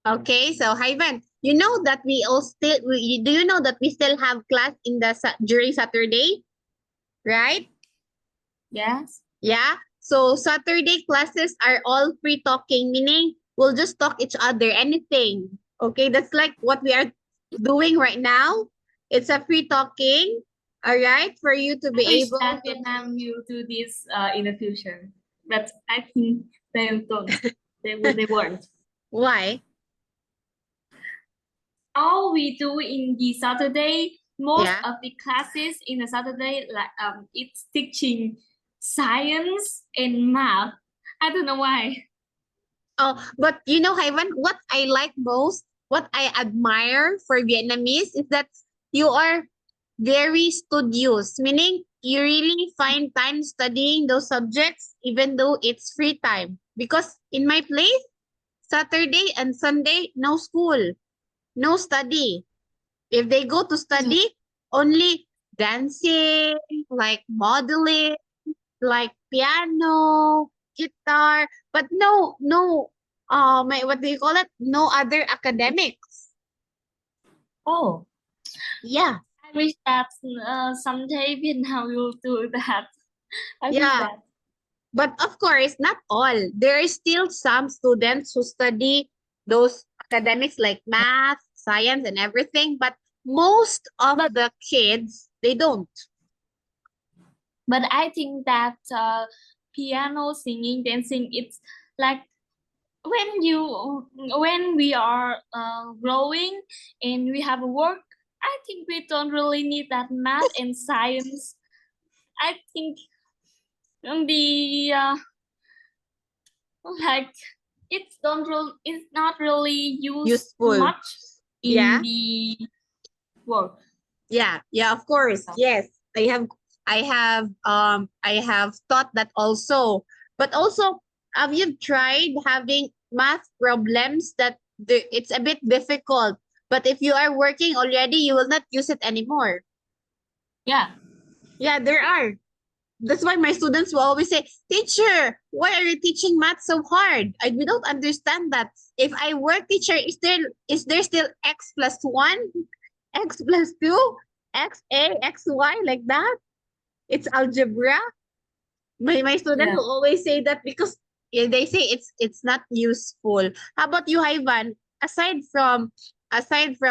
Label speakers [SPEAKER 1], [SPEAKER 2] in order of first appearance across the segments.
[SPEAKER 1] Okay, so Ivan, you know that we all still do you know that we still have class in the during Saturday, right?
[SPEAKER 2] Yes.
[SPEAKER 1] Yeah. So Saturday classes are all free talking, meaning we'll just talk each other anything. Okay, that's like what we are doing right now. It's a free talking. All right, for you to
[SPEAKER 2] I
[SPEAKER 1] be
[SPEAKER 2] wish
[SPEAKER 1] able
[SPEAKER 2] that
[SPEAKER 1] to.
[SPEAKER 2] Vietnam will do this in the future, but I think they don't. They won't.
[SPEAKER 1] Why?
[SPEAKER 2] All we do in the Saturday, most
[SPEAKER 1] Yeah.
[SPEAKER 2] of the classes in the Saturday, like it's teaching science and math. I don't know why.
[SPEAKER 1] Oh, but you know, Ivan, what I like most, what I admire for Vietnamese is that you are very studious, meaning you really find time studying those subjects, even though it's free time. Because in my place, Saturday and Sunday, no school, no study. If they go to study, only dancing, like modeling, like piano, guitar, but no, what do you call it? No other academics.
[SPEAKER 2] Oh,
[SPEAKER 1] Yeah,
[SPEAKER 2] I wish that someday Vietnam will do that. I wish
[SPEAKER 1] yeah.
[SPEAKER 2] that.
[SPEAKER 1] But of course, not all. There is still some students who study those academics like math, science, and everything. But most of
[SPEAKER 2] But
[SPEAKER 1] the kids, they don't.
[SPEAKER 2] but I think that piano, singing, dancing, it's like when we are growing and we have a work. I think we don't really need that math and science. I think the like it's not really used
[SPEAKER 1] Useful.
[SPEAKER 2] much in
[SPEAKER 1] Yeah.
[SPEAKER 2] the work.
[SPEAKER 1] Yeah, yeah, of course. Yes. I have thought that also. But also, have you tried having math problems that it's a bit difficult, but if you are working already, you will not use it anymore.
[SPEAKER 2] Yeah.
[SPEAKER 1] Yeah, there are. That's why my students will always say, "Teacher, why are you teaching math so hard? We don't understand that. If I work, teacher, is there still x plus one, x plus two, x a, x y like that? It's algebra." My students
[SPEAKER 2] Yeah.
[SPEAKER 1] will always say that because they say it's not useful. How about you, Ivan? Aside from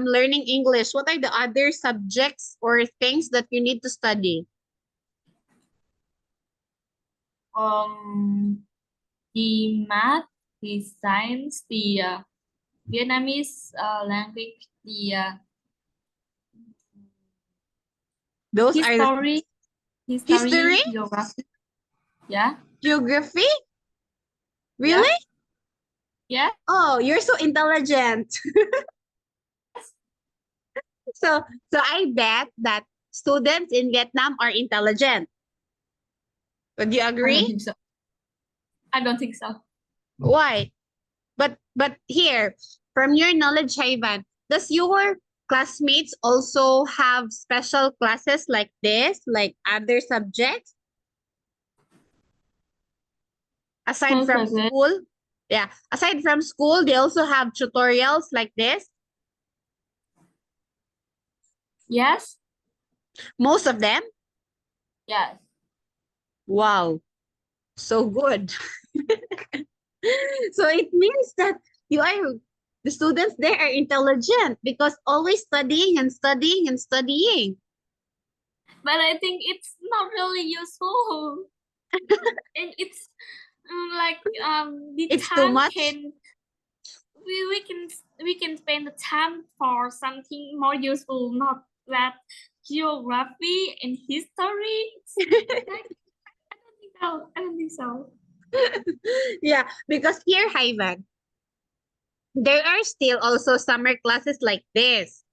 [SPEAKER 1] learning English, what are the other subjects or things that you need to study?
[SPEAKER 2] Um, the math, the science, the Vietnamese language, the
[SPEAKER 1] Those are the
[SPEAKER 2] history,
[SPEAKER 1] history,
[SPEAKER 2] geography. Yeah.
[SPEAKER 1] geography.
[SPEAKER 2] Yeah.
[SPEAKER 1] Really?
[SPEAKER 2] Yeah.
[SPEAKER 1] Oh, you're so intelligent. So, so I bet that students in Vietnam are intelligent. Would you
[SPEAKER 2] I don't
[SPEAKER 1] agree?
[SPEAKER 2] think so. I don't think so.
[SPEAKER 1] Why? But here, from your knowledge, Ivan, does your classmates also have special classes like this, like other subjects aside from
[SPEAKER 2] Okay.
[SPEAKER 1] school? Yeah, aside from school, they also have tutorials like this.
[SPEAKER 2] Yes.
[SPEAKER 1] Most of them.
[SPEAKER 2] Yes.
[SPEAKER 1] Wow, so good. So it means that you are the students there are intelligent because always studying and studying and studying.
[SPEAKER 2] But I think it's not really useful. And it's like the
[SPEAKER 1] It's too
[SPEAKER 2] time
[SPEAKER 1] much.
[SPEAKER 2] can we can spend the time for something more useful, not that geography and history. Like, I don't think so.
[SPEAKER 1] Yeah, because here, Ivan, there are still also summer classes like this,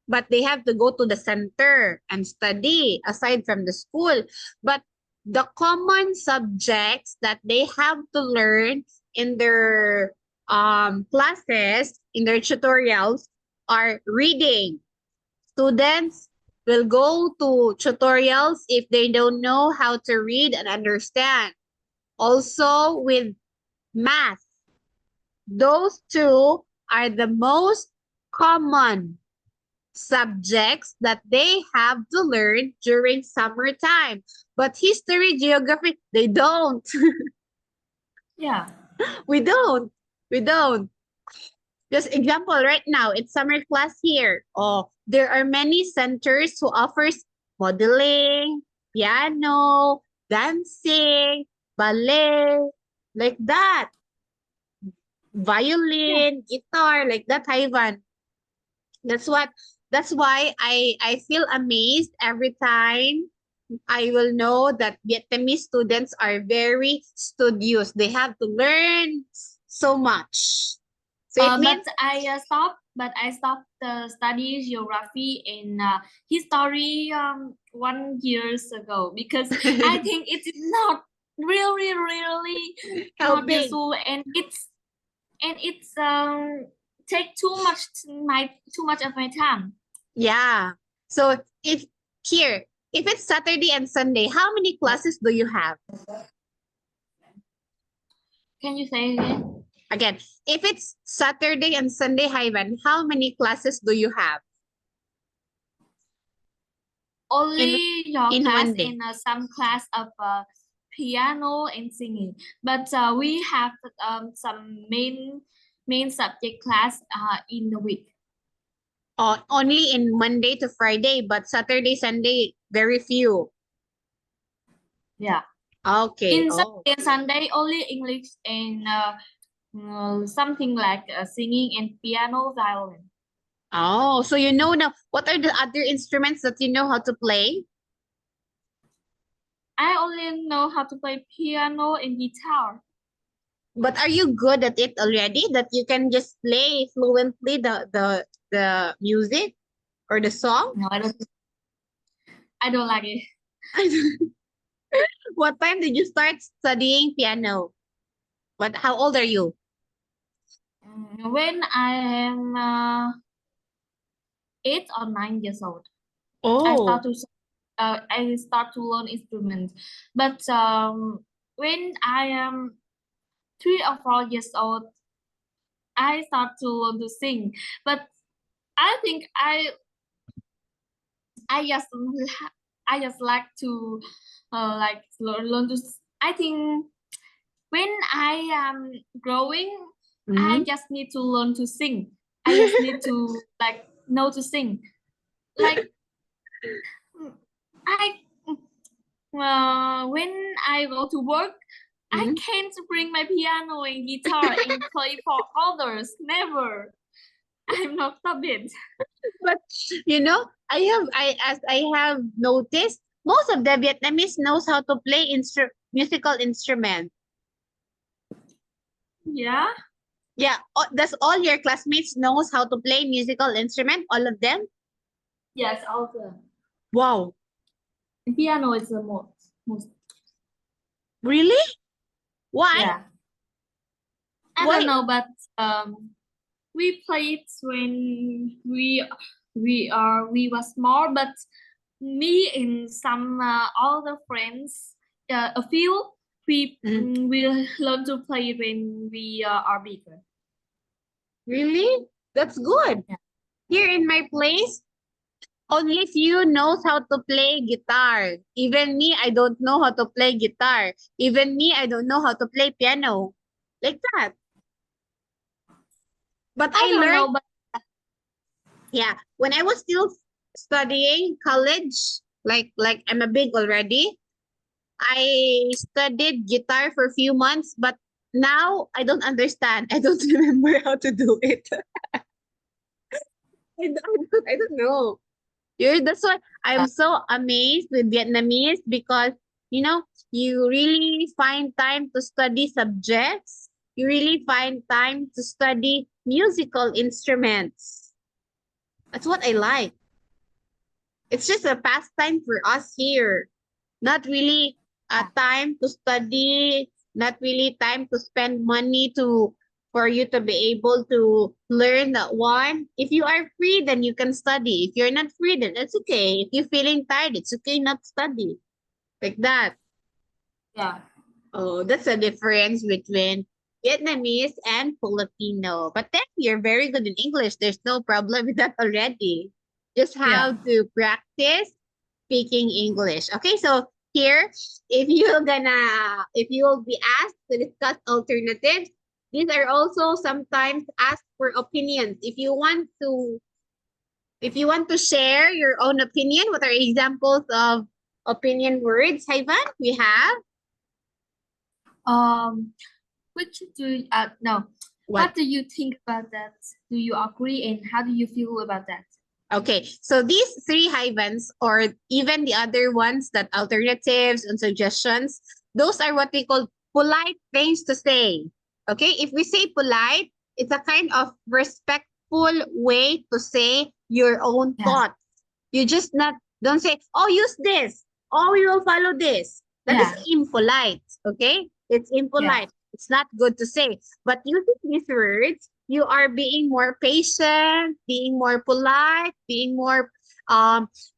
[SPEAKER 1] but they have to go to the center and study aside from the school. But the common subjects that they have to learn in their classes, in their tutorials, are reading. Students will go to tutorials if they don't know how to read and understand. Also with math, those two are the most common subjects that they have to learn during summertime. But history, geography, they don't.
[SPEAKER 2] Yeah.
[SPEAKER 1] We don't. We don't. Just example, right now, it's summer class here. Oh, there are many centers who offers modeling, piano, dancing, ballet, like that. Violin, guitar, like that, Ivan. That's what that's why I feel amazed every time I will know that Vietnamese students are very studious. They have to learn so much. So it
[SPEAKER 2] But
[SPEAKER 1] means
[SPEAKER 2] I stopped study geography and history 1 years ago because I think it is not really not
[SPEAKER 1] helping.
[SPEAKER 2] useful, and it's take too much of my time.
[SPEAKER 1] Yeah. So if it's Saturday and Sunday, how many classes do you have?
[SPEAKER 2] Can you say again?
[SPEAKER 1] Again, if it's Saturday and Sunday, Ivan, how many classes do you have?
[SPEAKER 2] Only your
[SPEAKER 1] in
[SPEAKER 2] class
[SPEAKER 1] one day?
[SPEAKER 2] and some class of piano and singing, but we have some main subject class in the week.
[SPEAKER 1] Only in Monday to Friday, but Saturday, Sunday, very few.
[SPEAKER 2] Yeah.
[SPEAKER 1] Okay.
[SPEAKER 2] In
[SPEAKER 1] Oh.
[SPEAKER 2] Saturday and Sunday, only English and something like singing and piano, violin.
[SPEAKER 1] Oh, so you know now, what are the other instruments that you know how to play?
[SPEAKER 2] I only know how to play piano and guitar.
[SPEAKER 1] But are you good at it already that you can just play fluently the music or the song?
[SPEAKER 2] No, I don't like it.
[SPEAKER 1] What time did you start studying piano? How old are you?
[SPEAKER 2] When I am 8 or 9 years old, I
[SPEAKER 1] Oh.
[SPEAKER 2] start to learn instruments. But when I am 3 or 4 years old, I start to learn to sing. But I think I just I just like to learn to. I think when I am growing, I
[SPEAKER 1] Mhm.
[SPEAKER 2] just need to learn to sing. I just need to know to sing. Like I when I go to work, I
[SPEAKER 1] Mhm.
[SPEAKER 2] can't bring my piano and guitar and play for others. Never. I'm not stupid.
[SPEAKER 1] But you know, as I have noticed, most of the Vietnamese knows how to play musical instrument.
[SPEAKER 2] Yeah.
[SPEAKER 1] Yeah, does all your classmates knows how to play musical instrument? All of them?
[SPEAKER 2] Yes, also.
[SPEAKER 1] Wow,
[SPEAKER 2] Piano is the most.
[SPEAKER 1] really? Why?
[SPEAKER 2] Yeah. I
[SPEAKER 1] Why?
[SPEAKER 2] don't know, but we played when we were small, but me and some other friends, a few, we learn to play when we are bigger.
[SPEAKER 1] Really? That's good.
[SPEAKER 2] Yeah.
[SPEAKER 1] Here in my place, only few knows how to play guitar. Even me, I don't know how to play guitar. Even me, I don't know how to play piano. Like that. But
[SPEAKER 2] I
[SPEAKER 1] I
[SPEAKER 2] don't
[SPEAKER 1] learned,
[SPEAKER 2] know, but
[SPEAKER 1] yeah, when I was still studying college, like I'm a big already, I studied guitar for a few months, but now I don't understand. I don't remember how to do it. I don't know. That's why I'm so amazed with Vietnamese because, you know, you really find time to study subjects. You really find time to study musical instruments. That's what I like. It's just a pastime for us here. Not really a time to study, not really time to spend money to for you to be able to learn that one. If you are free, then you can study. If you're not free, then it's okay. If you're feeling tired, it's okay not study. Like that.
[SPEAKER 2] yeah.
[SPEAKER 1] Oh, that's a difference between Vietnamese, and Filipino. But then you're very good in English. There's no problem with that already. Just
[SPEAKER 2] Yeah.
[SPEAKER 1] have to practice speaking English. Okay, so here, if you'll be asked to discuss alternatives, these are also sometimes asked for opinions. If you want to share your own opinion, what are examples of opinion words, Ivan? We have
[SPEAKER 2] Which do no?
[SPEAKER 1] what?
[SPEAKER 2] What do you think about that? Do you agree, and how do you feel about that?
[SPEAKER 1] Okay, so these three hyphens, or even the other ones, that alternatives and suggestions, those are what we call polite things to say. Okay, if we say polite, it's a kind of respectful way to say your own
[SPEAKER 2] Yeah.
[SPEAKER 1] thoughts. You just don't say, oh, use this. Oh, we will follow this. That is
[SPEAKER 2] Yeah.
[SPEAKER 1] impolite. Okay, it's impolite. It's not good to say. But using these words, you are being more patient, being more polite, being more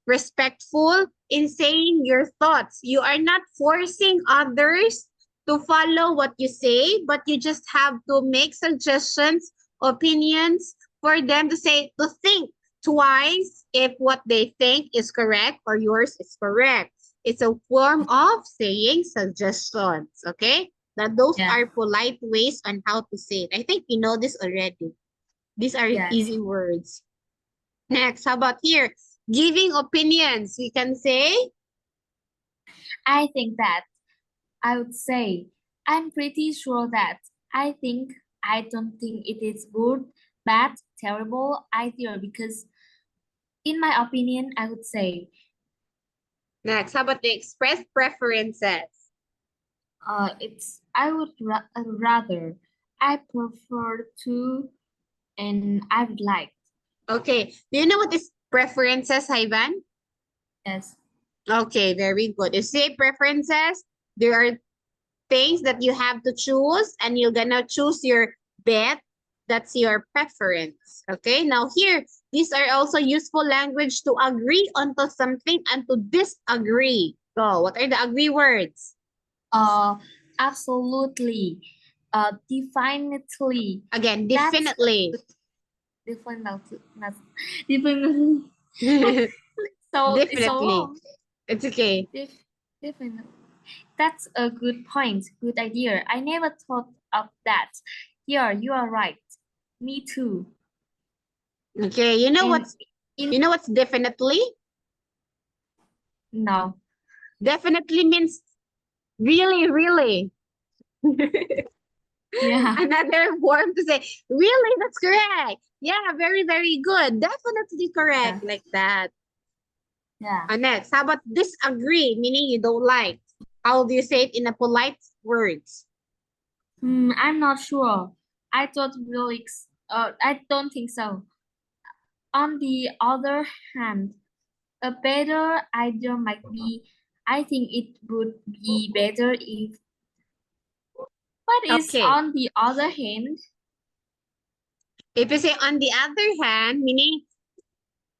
[SPEAKER 1] respectful in saying your thoughts. You are not forcing others to follow what you say, but you just have to make suggestions, opinions for them to think twice if what they think is correct or yours is correct. It's a form of saying suggestions, okay? That those
[SPEAKER 2] Yeah.
[SPEAKER 1] are polite ways on how to say it. I think you know this already. These are
[SPEAKER 2] Yes.
[SPEAKER 1] easy words. Next, how about here? Giving opinions. We can say,
[SPEAKER 2] I think that I would say I'm pretty sure that I don't think it is good, bad, terrible idea because in my opinion I would say
[SPEAKER 1] next, how about the express preferences?
[SPEAKER 2] it's I would rather I prefer to and I would like.
[SPEAKER 1] Okay. Do you know what is preferences, Ivan?
[SPEAKER 2] Yes.
[SPEAKER 1] Okay, very good. You say preferences, there are things that you have to choose and you're gonna choose your bet. That's your preference. Okay, now here, these are also useful language to agree onto something and to disagree. So, what are the agree words?
[SPEAKER 2] Absolutely. Definitely.
[SPEAKER 1] Again,
[SPEAKER 2] That's
[SPEAKER 1] definitely.
[SPEAKER 2] definitely. So it's so
[SPEAKER 1] Definitely.
[SPEAKER 2] long.
[SPEAKER 1] It's okay.
[SPEAKER 2] Definitely. That's a good point. Good idea. I never thought of that. Yeah, you are right. Me too.
[SPEAKER 1] Okay,
[SPEAKER 2] And
[SPEAKER 1] you know what's definitely?
[SPEAKER 2] no.
[SPEAKER 1] Definitely means really, really.
[SPEAKER 2] Yeah.
[SPEAKER 1] Another form to say, really, that's correct. Yeah, very, very good. Definitely correct.
[SPEAKER 2] Yeah.
[SPEAKER 1] Like that.
[SPEAKER 2] Yeah.
[SPEAKER 1] Next, how about disagree, meaning you don't like? How do you say it in a polite words?
[SPEAKER 2] I'm not sure. I don't think so. On the other hand, a better idea might be I think it would be better if what is
[SPEAKER 1] Okay.
[SPEAKER 2] on the other hand?
[SPEAKER 1] If you say on the other hand, meaning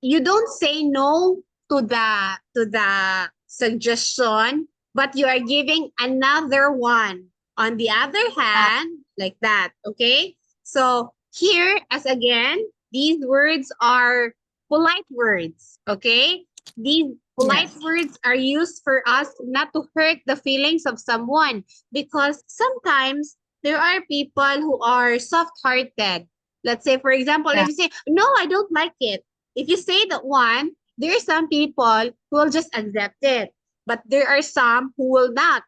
[SPEAKER 1] you don't say no to the suggestion, but you are giving another one. On the other hand, like that, okay? So here, as again, these words are polite words, okay? These polite
[SPEAKER 2] Yes.
[SPEAKER 1] words are used for us not to hurt the feelings of someone because sometimes there are people who are soft-hearted. Let's say, for example,
[SPEAKER 2] Yeah.
[SPEAKER 1] if you say, no, I don't like it. If you say that one, there are some people who will just accept it, but there are some who will not.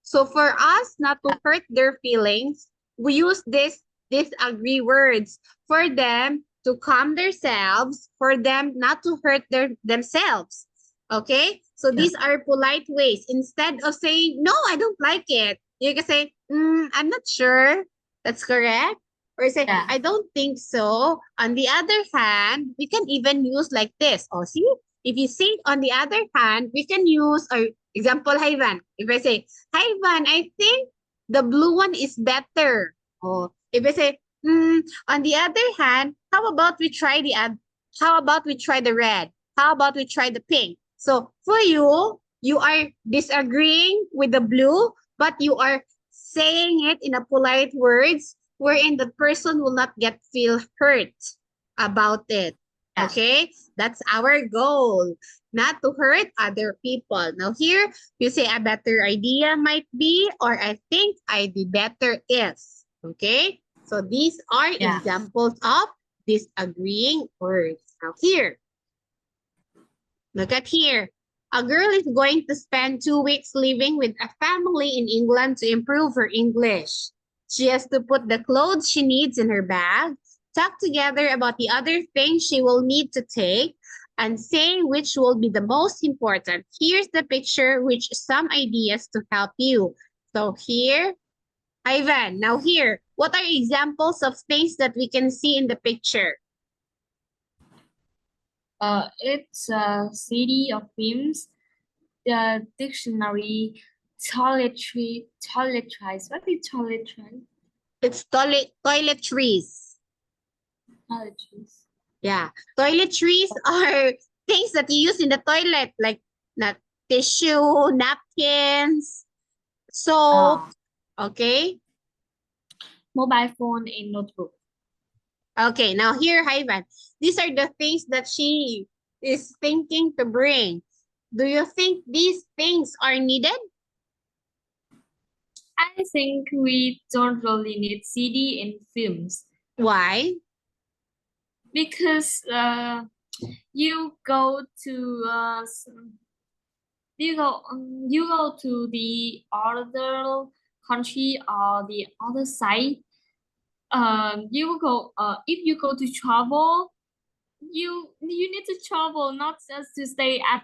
[SPEAKER 1] So for us not to hurt their feelings, we use this disagree words for them to calm themselves, for them not to hurt themselves. Okay? So
[SPEAKER 2] Yeah.
[SPEAKER 1] these are polite ways. Instead of saying, no, I don't like it, you can say, I'm not sure. That's correct. Or say,
[SPEAKER 2] Yeah.
[SPEAKER 1] I don't think so. On the other hand, we can even use like this. Oh, see? If you say on the other hand, we can use, or example, Ivan. If I say, Ivan, I think the blue one is better. Oh, if I say, on the other hand, how about we try the red? How about we try the pink? So for you, you are disagreeing with the blue, but you are saying it in a polite words wherein the person will not feel hurt about it.
[SPEAKER 2] Yeah.
[SPEAKER 1] Okay? That's our goal. Not to hurt other people. Now here, you say a better idea might be, or I think I'd be better if. Okay? So these are
[SPEAKER 2] Yeah.
[SPEAKER 1] examples of disagreeing words. Now here, look at here. A girl is going to spend 2 weeks living with a family in England to improve her English. She has to put the clothes she needs in her bag, talk together about the other things she will need to take, and say which will be the most important. Here's the picture with some ideas to help you. So here, Ivan, now here, what are examples of things that we can see in the picture?
[SPEAKER 2] It's a CD of films, the dictionary, toiletries. What is toiletries?
[SPEAKER 1] It's toiletries.
[SPEAKER 2] Toiletries.
[SPEAKER 1] Yeah, toiletries are things that you use in the toilet, like not tissue, napkins, soap. Okay.
[SPEAKER 2] Mobile phone and notebook.
[SPEAKER 1] Okay, now here, Ivan, these are the things that she is thinking to bring. Do you think these things are needed?
[SPEAKER 2] I think we don't really need CD and films
[SPEAKER 1] Why?
[SPEAKER 2] because you go to you go to the other country or the other side. You go if you go to travel, you need to travel, not just to stay at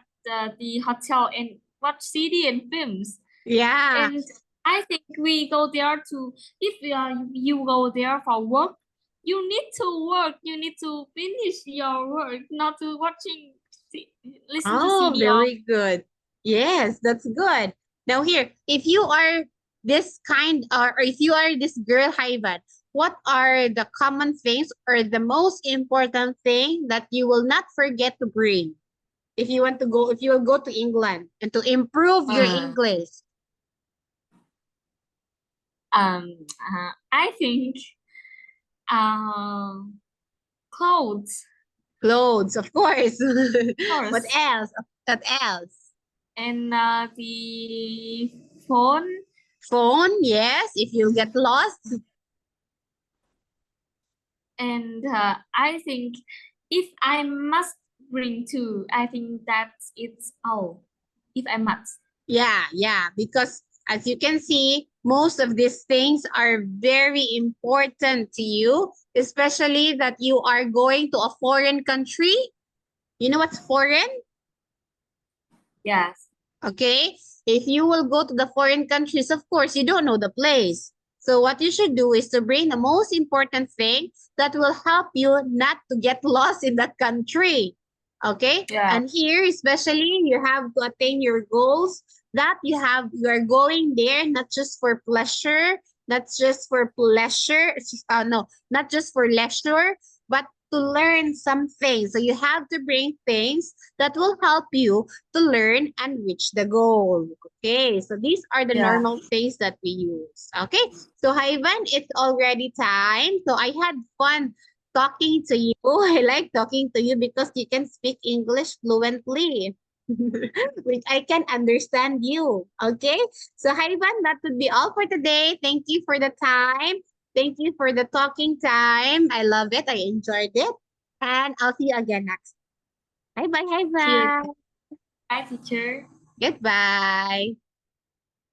[SPEAKER 2] the hotel and watch CD and films.
[SPEAKER 1] Yeah.
[SPEAKER 2] And I think we go there to, if you go there for work, you need to work. You need to finish your work, not to listen to
[SPEAKER 1] Oh,
[SPEAKER 2] CD or
[SPEAKER 1] very good. Yes, that's good. Now here, if you are this kind or if you are this girl, Ivan, what are the common things or the most important thing that you will not forget to bring if you want to go, if you will go to England and to improve your English?
[SPEAKER 2] I think clothes.
[SPEAKER 1] Clothes, of course.
[SPEAKER 2] Course.
[SPEAKER 1] What else? What else?
[SPEAKER 2] And the phone.
[SPEAKER 1] Phone, yes, if you get lost.
[SPEAKER 2] And I think if I must bring two, I think that's it's all. If I must.
[SPEAKER 1] Yeah, because as you can see, most of these things are very important to you, especially that you are going to a foreign country. You know what's foreign?
[SPEAKER 2] Yes.
[SPEAKER 1] Okay. If you will go to the foreign countries, of course, you don't know the place. So what you should do is to bring the most important thing that will help you not to get lost in that country. Okay.
[SPEAKER 2] Yeah.
[SPEAKER 1] And here, especially, you have to attain your goals that you are going there not just for pleasure, not just for pleasure. No, not just for leisure, but to learn something. So you have to bring things that will help you to learn and reach the goal. Okay, so these are the
[SPEAKER 2] Yeah.
[SPEAKER 1] normal things that we use. Okay, so Ivan, it's already time. So I had fun talking to you. I like talking to you because you can speak English fluently. Which I can understand you. Okay, so Ivan, that would be all for today. Thank you for the time. Thank you for the talking time. I love it. I enjoyed it. And I'll see you again next. Bye bye,
[SPEAKER 2] See you.
[SPEAKER 1] Ivan.
[SPEAKER 2] Bye, teacher.
[SPEAKER 1] Goodbye.